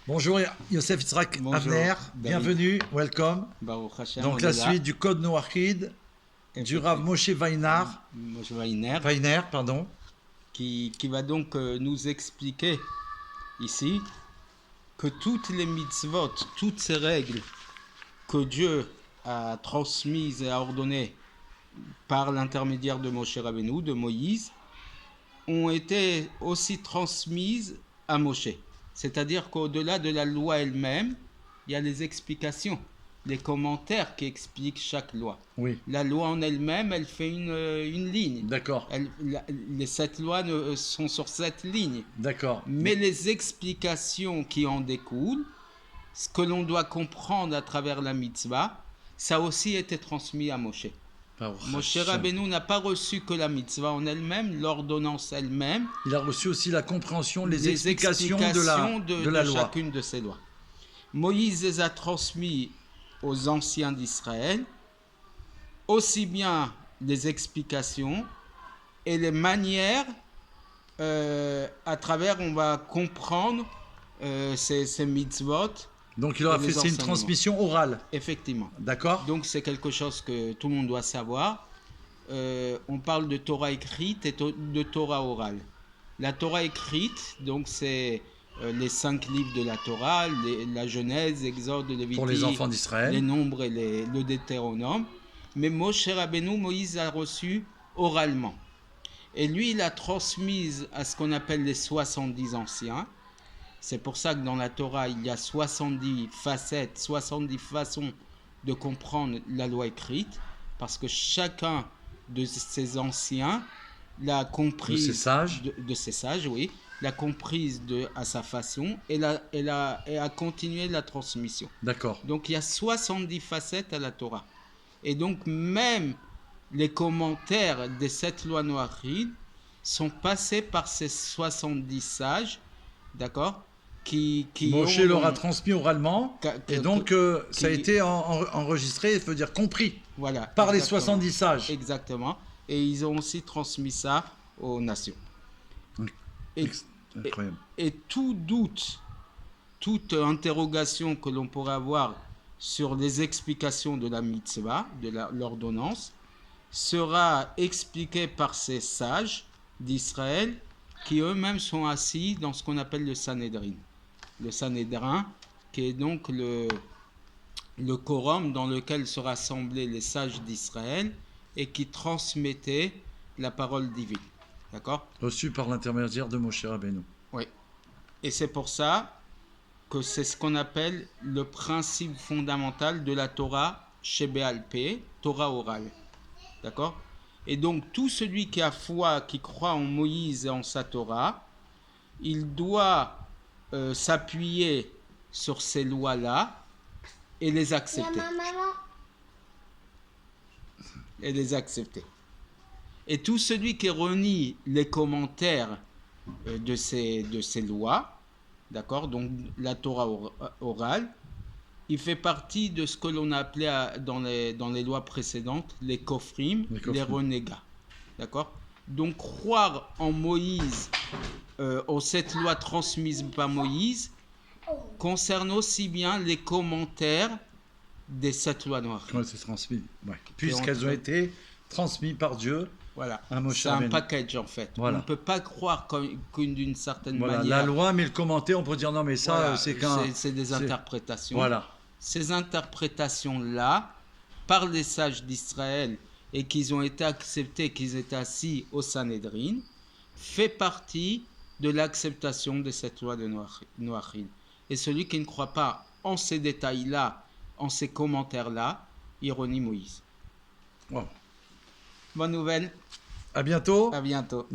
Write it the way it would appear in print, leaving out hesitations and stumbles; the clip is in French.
Bonjour Youssef Yitzhak Bonjour, Avner, David. bienvenue, welcome. Baruch Hashem, Donc on la est là. suite du Code Noachide du Rav Moshe Weinar, Moshe Weiner, pardon. qui va donc nous expliquer ici que toutes les mitzvot, toutes ces règles que Dieu a transmises et a ordonnées par l'intermédiaire de Moshe Rabbeinu, de Moïse, ont été aussi transmises à Moshe. C'est-à-dire qu'au-delà de la loi elle-même, il y a les explications, les commentaires qui expliquent chaque loi. Oui, La loi en elle-même, elle fait une ligne. d'accord, Les 7 lois sont sur 7 lignes. d'accord. Mais les explications qui en découlent, ce que l'on doit comprendre à travers la mitzvah, ça a aussi été transmis à Moshe. Moshe Rabbeinu n'a pas reçu que la mitzvah en elle-même, l'ordonnance elle-même. Il a reçu aussi la compréhension, les explications de la loi. Chacune de ces lois. Moïse les a transmis aux anciens d'Israël, aussi bien les explications et les manières à travers on va comprendre ces mitzvot. Donc il aura fait, c'est une transmission orale. Effectivement. D'accord. Donc c'est quelque chose que tout le monde doit savoir. On parle de Torah écrite et de Torah orale. La Torah écrite, donc c'est les 5 livres de la Torah, la Genèse, Exode, Lévitique, pour les enfants d'Israël, les Nombres et le Deutéronome. Mais Moshe Rabbeinu, Moïse a reçu oralement. Et lui, il a transmise à ce qu'on appelle les 70 anciens. C'est pour ça que dans la Torah, il y a 70 facettes, 70 façons de comprendre la loi écrite, parce que chacun de ces anciens l'a comprise, de ces sages, oui, l'a comprise à sa façon et a continué la transmission. D'accord. Donc il y a 70 facettes à la Torah. Et donc même les commentaires des 7 lois noachides sont passés par ces 70 sages, d'accord, qui Moshe leur a transmis oralement, et donc ça a été enregistré, il faut dire compris, voilà, par les 70 sages. Exactement, et ils ont aussi transmis ça aux nations. Incroyable. Et tout doute, toute interrogation que l'on pourrait avoir sur les explications de la mitzvah, de l'ordonnance, sera expliquée par ces sages d'Israël qui eux-mêmes sont assis dans ce qu'on appelle le Sanhédrin. Le Sanhédrin, qui est donc le quorum dans lequel se rassemblaient les sages d'Israël et qui transmettaient la parole divine. D'accord ? Reçu par l'intermédiaire de Moshe Rabbeinu. Oui. Et c'est pour ça que c'est ce qu'on appelle le principe fondamental de la Torah Shebéal Peh, Torah orale. D'accord ? Et donc tout celui qui a foi, qui croit en Moïse et en sa Torah, il doit s'appuyer sur ces lois-là et les accepter. Et les accepter. Et tout celui qui renie les commentaires de ces lois, d'accord, donc la Torah orale, il fait partie de ce que l'on a appelé dans les lois précédentes les kofrim, les renégats. D'accord ? Donc croire en Moïse, aux 7 lois transmises par Moïse, concerne aussi bien les commentaires des 7 lois noires. Oui, c'est transmis. Ouais. Puisqu'elles ont été transmises par Dieu. Voilà, c'est un package en fait. Voilà. On ne peut pas croire qu'une d'une certaine manière. La loi, mais le commentaire, on peut dire non, mais ça, voilà, c'est des interprétations. Voilà. Ces interprétations-là, par les sages d'Israël et qu'ils ont été acceptés, qu'ils étaient assis au Sanhédrin, fait partie de l'acceptation de cette loi de Noachid. Et celui qui ne croit pas en ces détails-là, en ces commentaires-là, ironie Moïse. Wow. Bonne nouvelle. À bientôt. À bientôt.